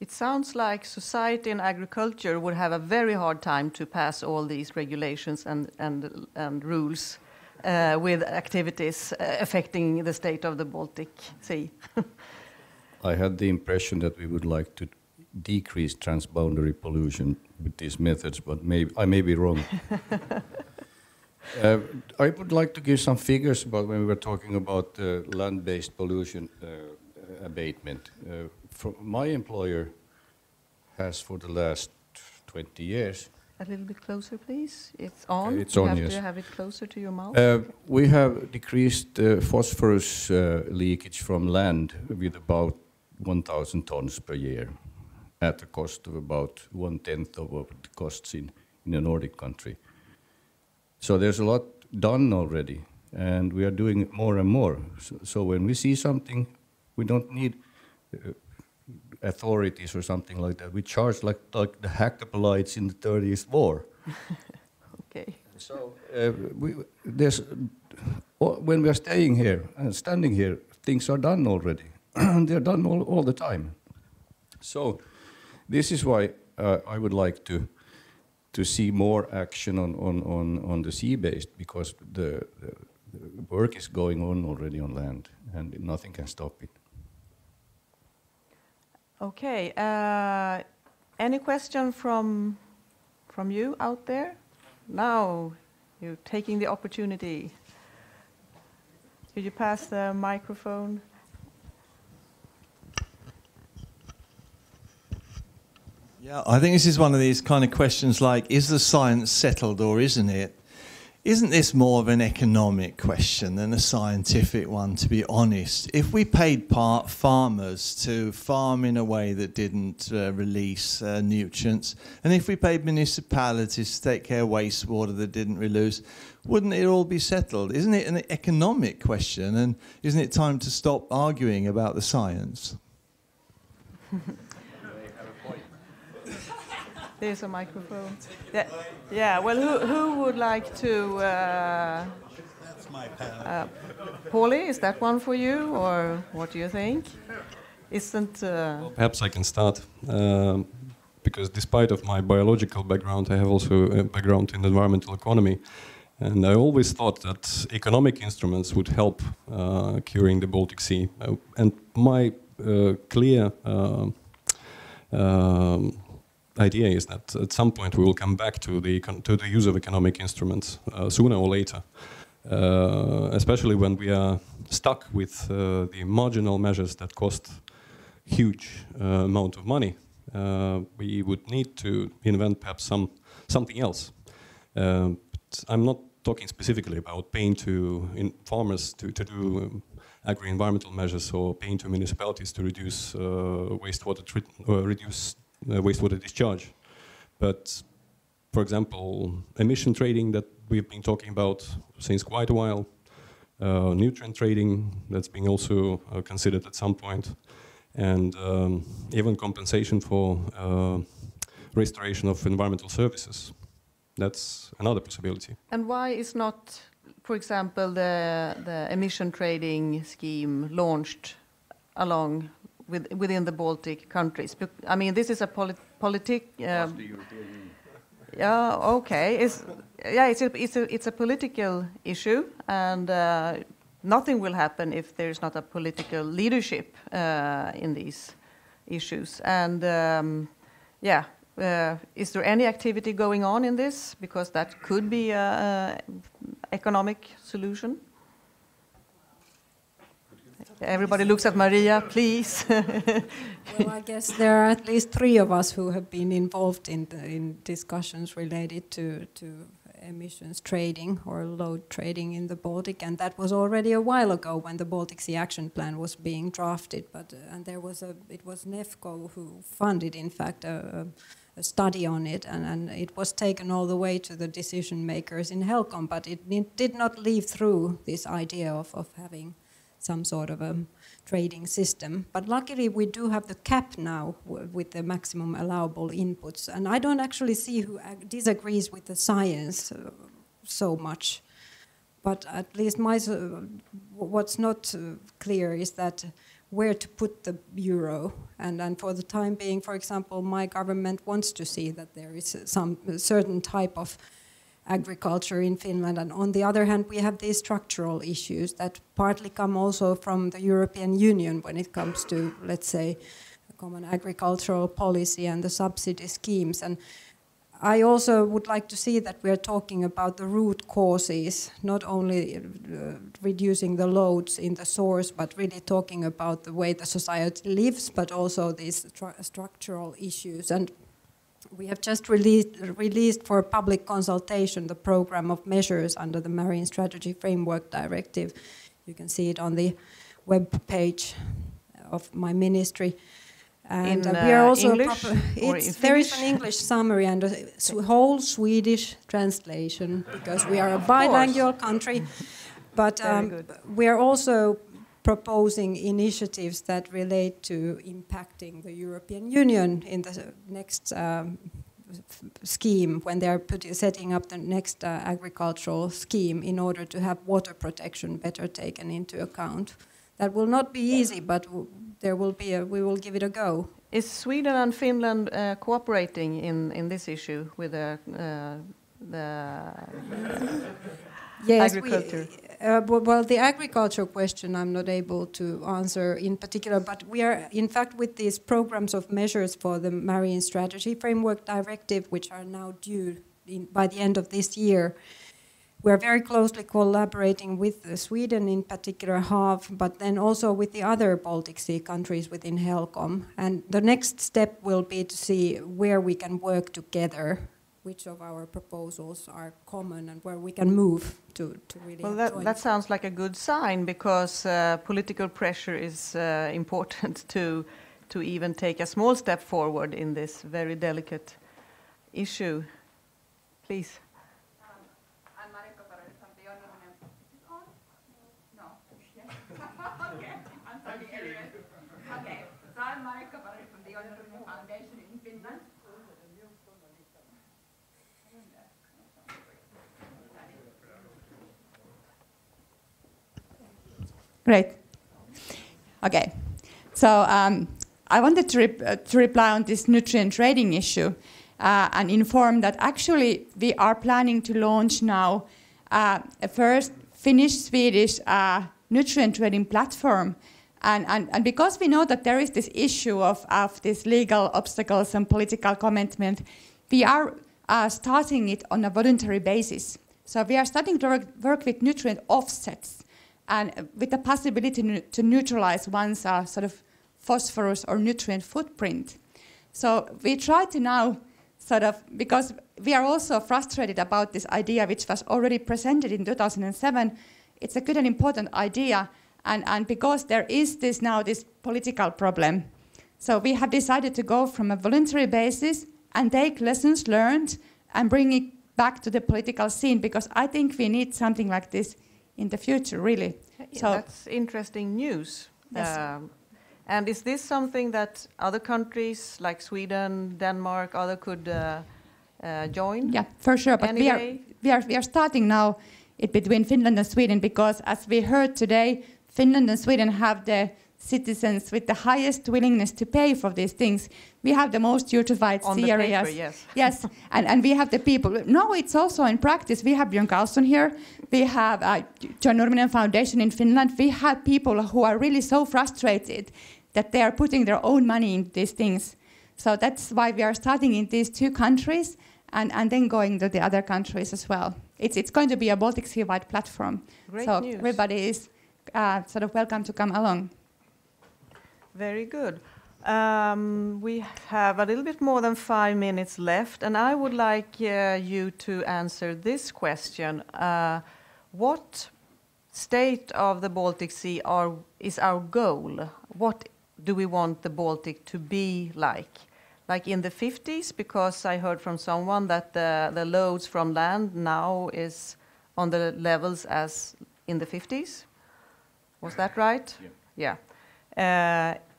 It sounds like society and agriculture would have a very hard time to pass all these regulations and rules with activities affecting the state of the Baltic Sea. I had the impression that we would like to decrease transboundary pollution with these methods, but I may be wrong. I would like to give some figures about when we were talking about land-based pollution abatement. My employer has for the last 20 years. A little bit closer, please. It's on. It's on, yes. You have to have it closer to your mouth. We have decreased phosphorus leakage from land with about 1,000 tons per year at a cost of about 1/10 of what it costs in a Nordic country. So there's a lot done already, and we are doing more and more. So when we see something, we don't need authorities or something like that. We charge like the Hackapolites in the 30th war. Okay. So when we are staying here and standing here, things are done already. They're done all the time. So this is why I would like to see more action on the sea-based, because the work is going on already on land, and nothing can stop it. Okay. Any question from you out there? Now you're taking the opportunity. Could you pass the microphone? Yeah, I think this is one of these kind of questions like, is the science settled or isn't it? Isn't this more of an economic question than a scientific one, to be honest? If we paid farmers to farm in a way that didn't release nutrients, and if we paid municipalities to take care of wastewater that didn't release, wouldn't it all be settled? Isn't it an economic question, and isn't it time to stop arguing about the science? There's a microphone. Yeah. Well, who would like to? That's my panel. Pauli, is that one for you, or what do you think? Isn't? Well, perhaps I can start, because despite of my biological background, I have also a background in environmental economy, and I always thought that economic instruments would help curing the Baltic Sea. And my clear idea is that at some point we will come back to the use of economic instruments sooner or later, especially when we are stuck with the marginal measures that cost huge amount of money. We would need to invent perhaps something else. But I'm not talking specifically about paying farmers to do agri-environmental measures, or paying to municipalities to reduce wastewater discharge. But, for example, emission trading that we've been talking about since quite a while, nutrient trading that's being also considered at some point, and even compensation for restoration of environmental services. That's another possibility. And why is not, for example, the emission trading scheme launched within the Baltic countries? I mean, this is a politic. Yeah. Okay. It's a political issue, and nothing will happen if there's not a political leadership in these issues. And is there any activity going on in this? Because that could be an economic solution. Everybody looks at Maria, please. Well, I guess there are at least 3 of us who have been involved in discussions related to emissions trading or load trading in the Baltic, and that was already a while ago when the Baltic Sea Action Plan was being drafted. But and it was NEFCO who funded, in fact, a study on it, and it was taken all the way to the decision makers in HELCOM, but it did not leave through this idea of having some sort of a trading system. But luckily we do have the cap now with the maximum allowable inputs, and I don't actually see who disagrees with the science so much. But at least what's not clear is that where to put the euro, and for the time being, for example, my government wants to see that there is some certain type of agriculture in Finland, and on the other hand we have these structural issues that partly come also from the European Union when it comes to, let's say, a common agricultural policy and the subsidy schemes. And I also would like to see that we are talking about the root causes, not only reducing the loads in the source, but really talking about the way the society lives, but also these structural issues. And we have just released for public consultation the program of measures under the Marine Strategy Framework Directive. You can see it on the web page of my ministry. And we are also English there is an English summary and a whole Swedish translation, because we are a bilingual country. But we are also proposing initiatives that relate to impacting the European Union in the next scheme, when they are setting up the next agricultural scheme, in order to have water protection better taken into account. That will not be easy, but we will give it a go. Is Sweden and Finland cooperating in this issue with the yes, agriculture? Well, the agriculture question I'm not able to answer in particular, but we are, in fact, with these programs of measures for the Marine Strategy Framework Directive, which are now due by the end of this year, we are very closely collaborating with Sweden in particular half, but then also with the other Baltic Sea countries within HELCOM. And the next step will be to see where we can work together, which of our proposals are common, and where we can move to really. Well, that sounds like a good sign, because political pressure is important to even take a small step forward in this very delicate issue. Please. I'm Marika Parari from the Honorable. No. Okay, I'm sorry. Okay, so I'm Marika Parari from the Honorable Foundation in Finland. Great. Okay. So I wanted to reply on this nutrient trading issue and inform that actually we are planning to launch now a first Finnish-Swedish nutrient trading platform. And because we know that there is this issue of these legal obstacles and political commitment, we are starting it on a voluntary basis. So we are starting to work with nutrient offsets, and with the possibility to neutralize one's sort of phosphorus or nutrient footprint. So we try to now sort of, because we are also frustrated about this idea which was already presented in 2007, it's a good and important idea, and because there is this political problem. So we have decided to go from a voluntary basis and take lessons learned and bring it back to the political scene, because I think we need something like this in the future, really. Yeah, so that's interesting news. Yes. And is this something that other countries like Sweden, Denmark, other could join? Yeah, for sure. But we are starting now it between Finland and Sweden, because as we heard today, Finland and Sweden have the citizens with the highest willingness to pay for these things. We have the most eutrophied sea areas. Paper, yes. Yes, and we have the people. No, it's also in practice. We have Björn Karlsson here. We have John Nurminen Foundation in Finland. We have people who are really so frustrated that they are putting their own money into these things. So that's why we are starting in these 2 countries and then going to the other countries as well. It's going to be a Baltic Sea-wide platform. Great so news. everybody is sort of welcome to come along. Very good. We have a little bit more than 5 minutes left, and I would like you to answer this question. What state of the Baltic Sea is our goal? What do we want the Baltic to be like? Like in the 50s, because I heard from someone that the loads from land now is on the levels as in the 50s. Was that right? Yeah.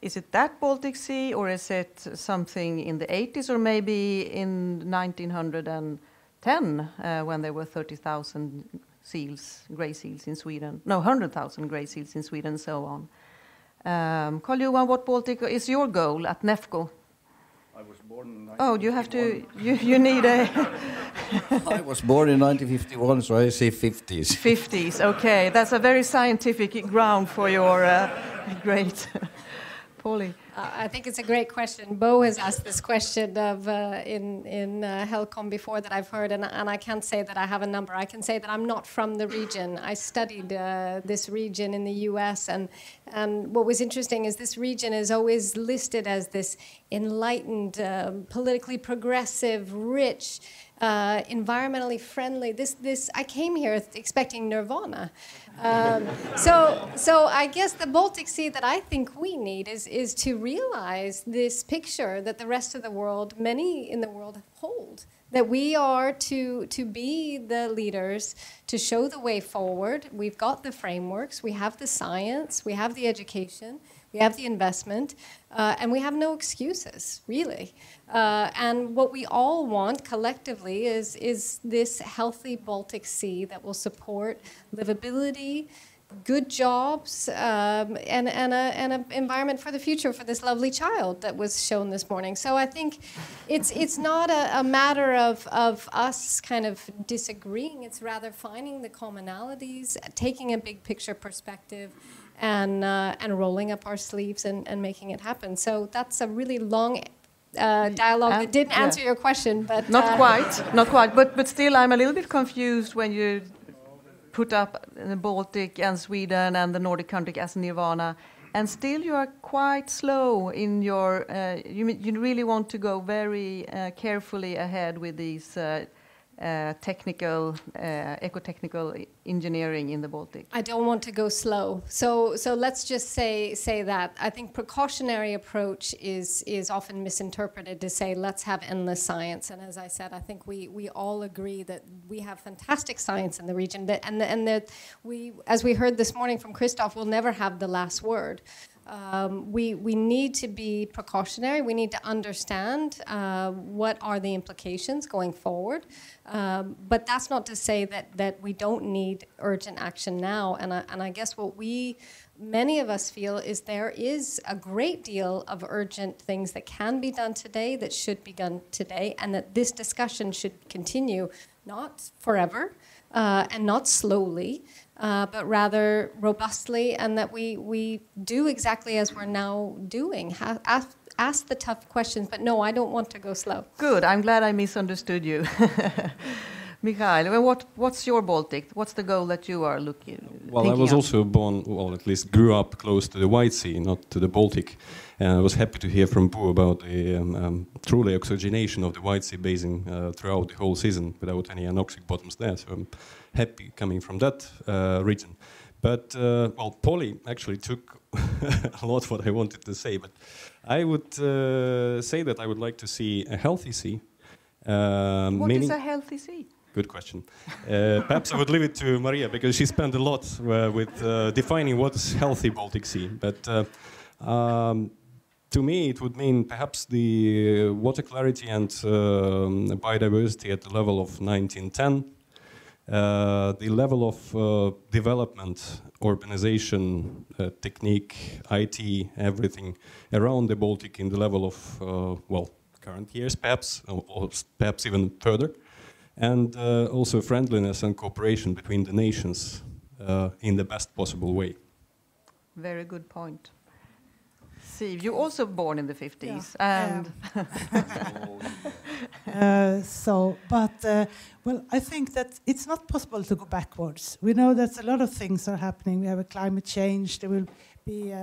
Is it that Baltic Sea, or is it something in the 80s, or maybe in 1910 when there were 30,000 seals, grey seals in Sweden? No, 100,000 grey seals in Sweden, and so on. Karl-johan, what Baltic is your goal at NEFCO? I was born in 1951. Oh, you have to. You need a. I was born in 1951, so I say 50s. 50s. Okay, that's a very scientific ground for your great. Pauli. I think it's a great question. Bo has asked this question of in Helcom before that I've heard, and I can't say that I have a number. I can say that I'm not from the region. I studied this region in the U.S., and what was interesting is this region is always listed as this enlightened, politically progressive, rich, environmentally friendly. This I came here expecting nirvana. So I guess the Baltic Sea that I think we need is to realize this picture that the rest of the world, many in the world, hold. That we are to be the leaders, to show the way forward. We've got the frameworks, we have the science, we have the education, we have the investment, and we have no excuses, really. And what we all want collectively is this healthy Baltic Sea that will support livability, good jobs, and an environment for the future for this lovely child that was shown this morning. So I think it's not a matter of us kind of disagreeing. It's rather finding the commonalities, taking a big picture perspective, and rolling up our sleeves and making it happen. So that's a really long dialogue that didn't answer your question, but not quite. But still, I'm a little bit confused when you put up the Baltic and Sweden and the Nordic country as nirvana, and still you are quite slow in your. You really want to go very carefully ahead with these technical, eco-technical engineering in the Baltic. I don't want to go slow. So let's just say that. I think precautionary approach is often misinterpreted to say let's have endless science. And as I said, I think we all agree that we have fantastic science in the region, and that we, as we heard this morning from Christoph, will never have the last word. We need to be precautionary. We need to understand what are the implications going forward. But that's not to say that we don't need urgent action now. And I guess what many of us feel is there is a great deal of urgent things that can be done today, that should be done today, and that this discussion should continue, not forever and not slowly, but rather robustly, and that we do exactly as we're now doing. Ask the tough questions, but no, I don't want to go slow. Good, I'm glad I misunderstood you. Mikhail, what's your Baltic? What's the goal that you are looking? Well, I was also born, well, at least grew up close to the White Sea, not to the Baltic. And I was happy to hear from Bo about the truly oxygenation of the White Sea basin throughout the whole season without any anoxic bottoms there. So I'm happy coming from that region. But, well, Pauli actually took a lot what I wanted to say, but I would say that I would like to see a healthy sea. What is a healthy sea? Good question. Perhaps I would leave it to Maria, because she spent a lot with defining what is healthy Baltic Sea. But to me, it would mean perhaps the water clarity and biodiversity at the level of 1910. the level of development, urbanization, technique, IT, everything around the Baltic in the level of, well, current years perhaps, or perhaps even further. And also friendliness and cooperation between the nations in the best possible way. Very good point. Siv, you also born in the 50s, yeah, and well, I think that it's not possible to go backwards. We know that a lot of things are happening. We have a climate change. There will be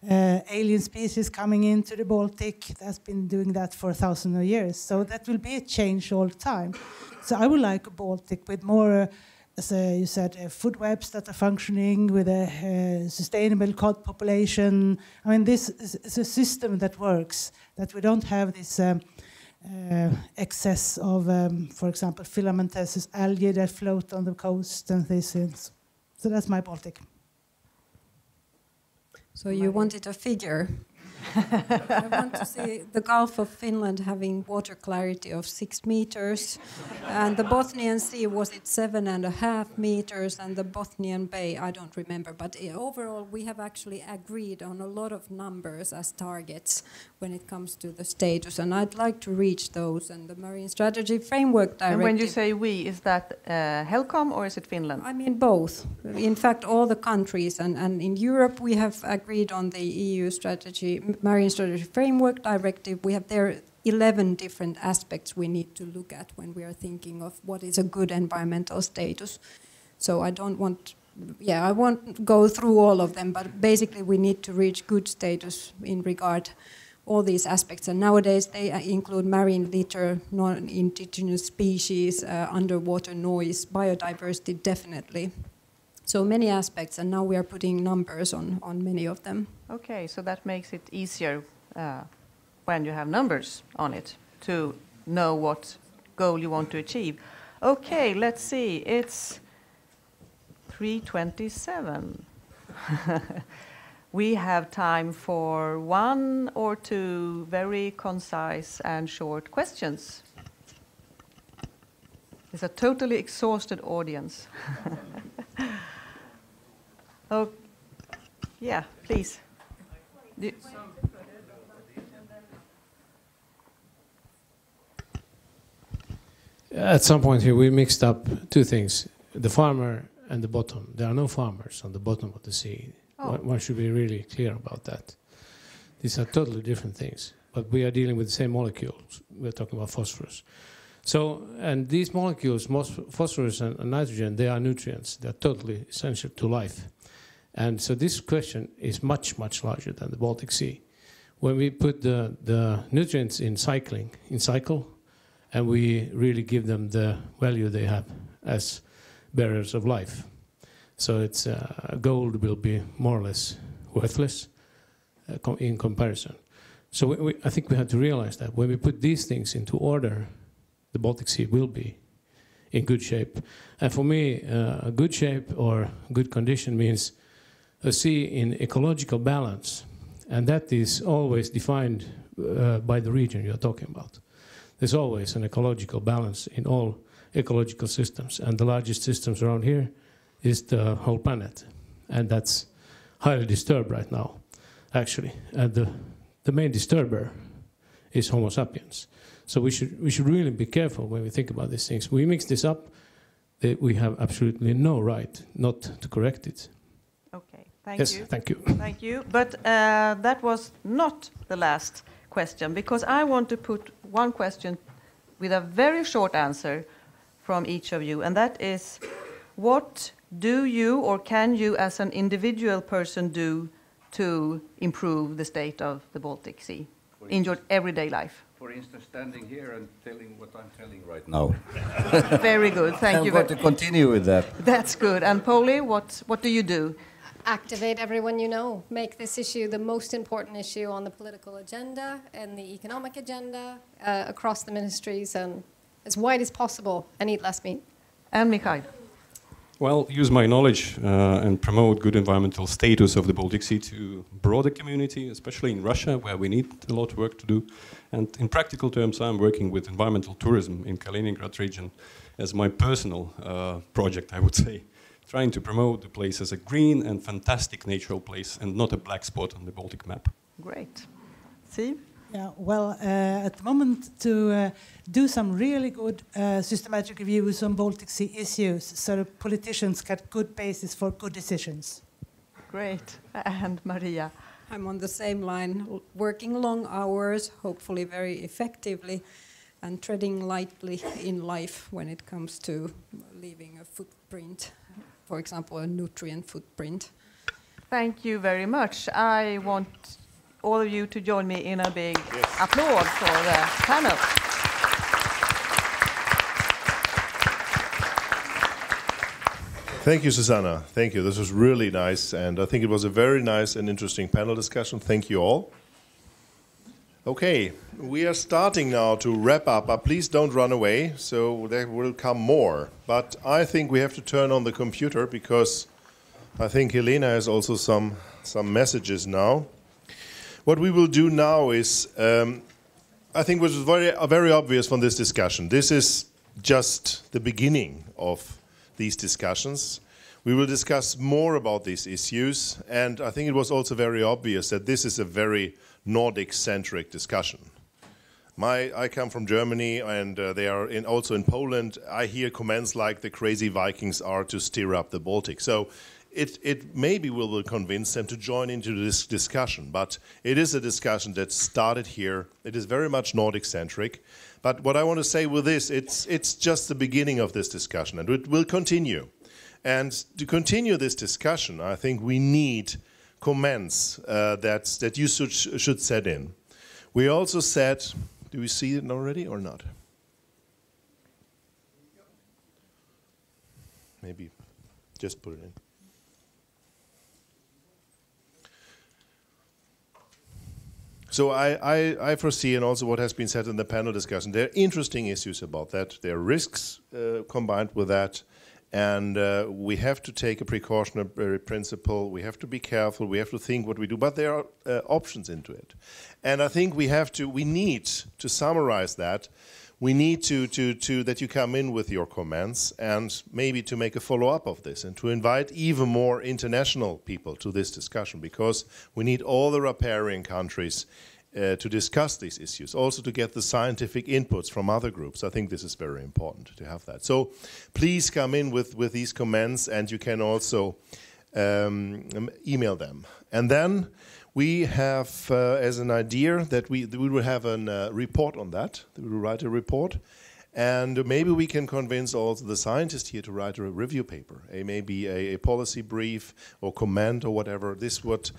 alien species coming into the Baltic. That's been doing that for 1,000 years. So that will be a change all the time. So I would like a Baltic with more, as you said, food webs that are functioning, with a sustainable cod population. I mean, this is a system that works, that we don't have this excess of, for example, filamentous algae that float on the coast and these things. So that's my Baltic. So you wanted a figure. I want to see the Gulf of Finland having water clarity of 6 meters, and the Bothnian Sea, was it 7.5 meters, and the Bothnian Bay, I don't remember, but overall we have actually agreed on a lot of numbers as targets when it comes to the status, and I'd like to reach those, and the Marine Strategy Framework Directive. And when you say we, is that HELCOM or is it Finland? I mean both. In fact, all the countries, and in Europe we have agreed on the EU strategy, Marine Strategy Framework Directive. We have there 11 different aspects we need to look at when we are thinking of what is a good environmental status. So I don't want, I won't go through all of them, but basically we need to reach good status in regard all these aspects. And nowadays they include marine litter, non-indigenous species, underwater noise, biodiversity, definitely. So many aspects, and now we are putting numbers on many of them. Okay, so that makes it easier when you have numbers on it to know what goal you want to achieve. Okay, let's see. It's 3:27. We have time for 1 or 2 very concise and short questions. It's a totally exhausted audience. Oh, yeah, please. At some point here, we mixed up 2 things: the farmer and the bottom. There are no farmers on the bottom of the sea. Oh. One should be really clear about that. These are totally different things, but we are dealing with the same molecules. We're talking about phosphorus. So, and these molecules, phosphorus and nitrogen, they are nutrients. They're totally essential to life. And so this question is much, much larger than the Baltic Sea. When we put the nutrients in cycle, and we really give them the value they have as bearers of life. So it's gold will be more or less worthless in comparison. So I think we have to realize that when we put these things into order, the Baltic Sea will be in good shape. And for me, a good shape or good condition means a sea in ecological balance, and that is always defined by the region you're talking about. There's always an ecological balance in all ecological systems, and the largest systems around here is the whole planet, and that's highly disturbed right now, actually. And the main disturber is Homo sapiens. So we should really be careful when we think about these things. We mix this up, we have absolutely no right not to correct it. Okay, thank yes, you. Thank you. Thank you. But that was not the last question, because I want to put one question with a very short answer from each of you, and that is, what do you or can you as an individual person do to improve the state of the Baltic Sea in your everyday life? For instance, standing here and telling what I'm telling right now. Very good, thank you. I'm going to continue with that. That's good. And Pauli, what do you do? Activate everyone you know. Make this issue the most important issue on the political agenda and the economic agenda across the ministries, and as wide as possible, and eat less meat. And Mikhail? Well, use my knowledge and promote good environmental status of the Baltic Sea to broader community, especially in Russia, where we need a lot of work to do. And in practical terms, I'm working with environmental tourism in Kaliningrad region as my personal project, I would say, trying to promote the place as a green and fantastic natural place and not a black spot on the Baltic map. Great. See? Yeah, well, at the moment to do some really good systematic reviews on Baltic Sea issues so the politicians get good basis for good decisions. Great. And Maria? I'm on the same line, working long hours, hopefully very effectively, and treading lightly in life when it comes to leaving a footprint, for example, a nutrient footprint. Thank you very much. I want all of you to join me in a big applause for the panel. Thank you, Susanna. Thank you. This was really nice, and I think it was a very nice and interesting panel discussion. Thank you all. Okay, we are starting now to wrap up, but please don't run away, so there will come more. But I think we have to turn on the computer because I think Helena has also some messages now. What we will do now is, I think was very obvious from this discussion, this is just the beginning of these discussions. We will discuss more about these issues, and I think it was also very obvious that this is a very Nordic-centric discussion. I come from Germany, and they are also in Poland. I hear comments like the crazy Vikings are to stir up the Baltic. So it maybe will convince them to join into this discussion, but it is a discussion that started here. It is very much Nordic-centric. But what I want to say with this, it's just the beginning of this discussion, and it will continue. And to continue this discussion, I think we need comments that you should set in. We also said, do we see it already or not? Maybe just put it in. So I foresee, and also what has been said in the panel discussion, there are interesting issues about that. There are risks combined with that, and we have to take a precautionary principle. We have to be careful. We have to think what we do, but there are options into it. And I think we need to summarize that. We need that you come in with your comments and maybe to make a follow-up of this and to invite even more international people to this discussion, because we need all the riparian countries to discuss these issues, also to get the scientific inputs from other groups. I think this is very important to have that. So please come in with these comments, and you can also email them. And then we have as an idea that we will have a report on that. We will write a report, and maybe we can convince also the scientists here to write a review paper, maybe a policy brief or comment or whatever. This is what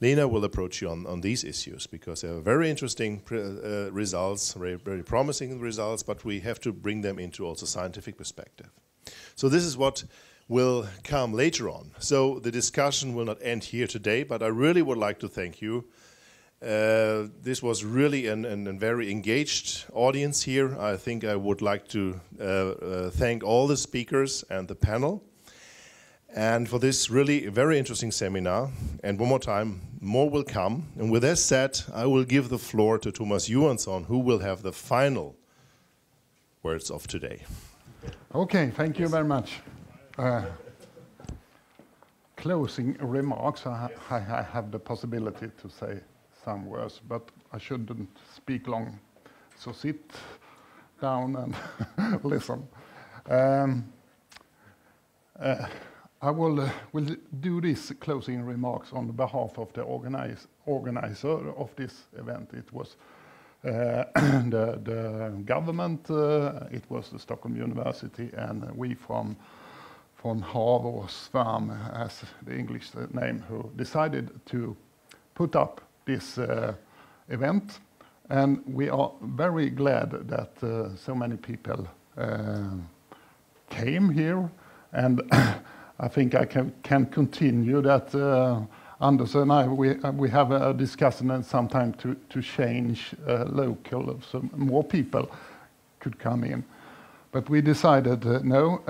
Lena will approach you on these issues, because they are very interesting results, very promising results, but we have to bring them into also scientific perspective. So this is what will come later on. So the discussion will not end here today, but I really would like to thank you. This was really a very engaged audience here. I think I would like to thank all the speakers and the panel, and for this really very interesting seminar. And one more time, more will come. And with that said, I will give the floor to Thomas Johansson, who will have the final words of today. Okay, thank you very much. Closing remarks, I have the possibility to say some words, but I shouldn't speak long. So sit down and listen. I will do these closing remarks on behalf of the organizer of this event. It was the government, it was the Stockholm University, and we from Hav or Svam, as the English name, who decided to put up this event. And we are very glad that so many people came here. And I think I can continue that. Anders and I, we have a discussion and sometime to change local, so more people could come in. But we decided, no,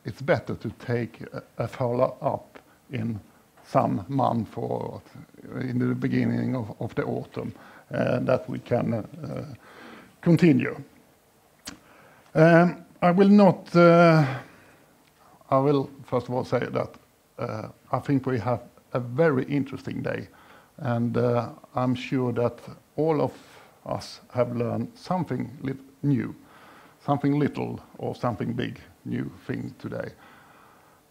it's better to take a follow-up in some month or in the beginning of the autumn that we can continue. I will first of all say that I think we have a very interesting day, and I'm sure that all of us have learned something new, something little or something big new thing today.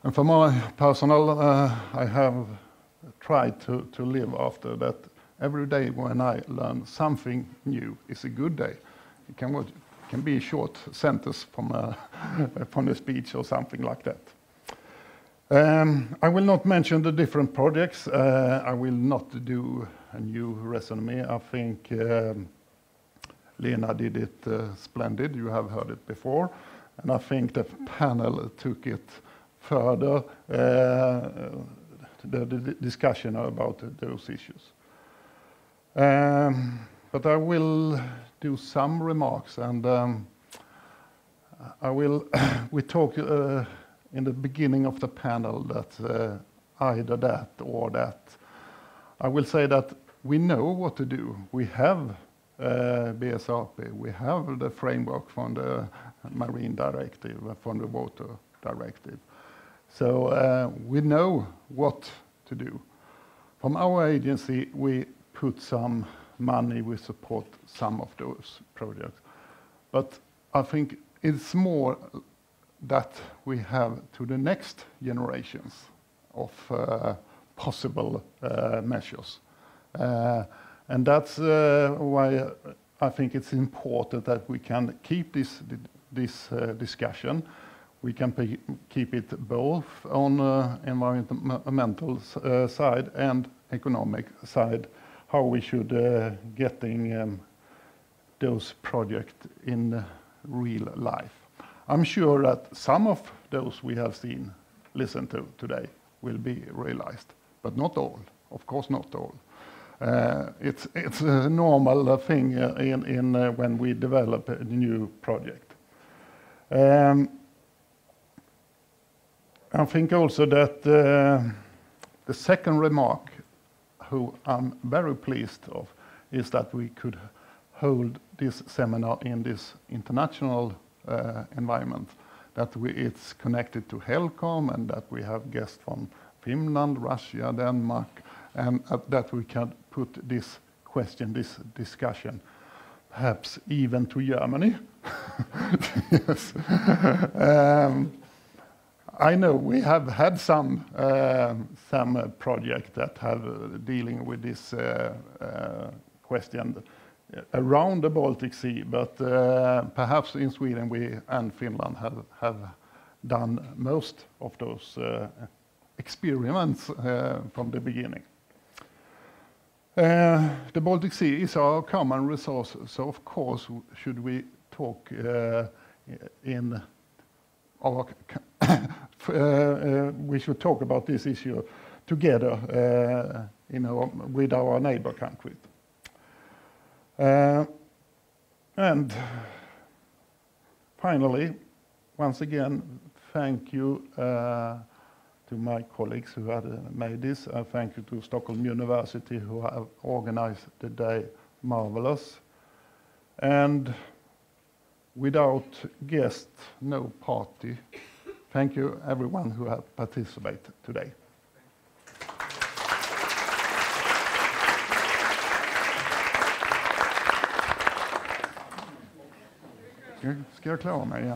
And for my personal, I have tried to live after that. Every day when I learn something new is a good day. It can be a short sentence from a speech or something like that. I will not mention the different projects. I will not do a new resume. I think Lena did it splendid. You have heard it before. And I think the panel took it further, the discussion about those issues. But I will do some remarks, and we talked in the beginning of the panel that either that or that. I will say that we know what to do. We have BSRP, we have the framework from the Marine Directive, from the Water Directive. So we know what to do. From our agency, we put some money, we support some of those projects. But I think it's more that we have to the next generations of possible measures. And that's why I think it's important that we can keep this discussion. We can keep it both on environmental side and economic side, how we should getting those projects in real life. I'm sure that some of those we have listened to today will be realized, but not all, of course not all. It's a normal thing in when we develop a new project. I think also that the second remark, who I'm very pleased of, is that we could hold this seminar in this international environment, that it's connected to HELCOM, and that we have guests from Finland, Russia, Denmark, and that we can put this question, this discussion, perhaps even to Germany. Yes. I know we have had some project that have dealing with this question around the Baltic Sea, but perhaps in Sweden and Finland have done most of those experiments from the beginning. The Baltic Sea is our common resource, so of course should we talk in our we should talk about this issue together, with our neighbor countries. And finally, once again, thank you to my colleagues who had made this. Thank you to Stockholm University who have organized the day marvelous. And without guests, no party. Thank you everyone who have participated today. Ska jag klara mig igen?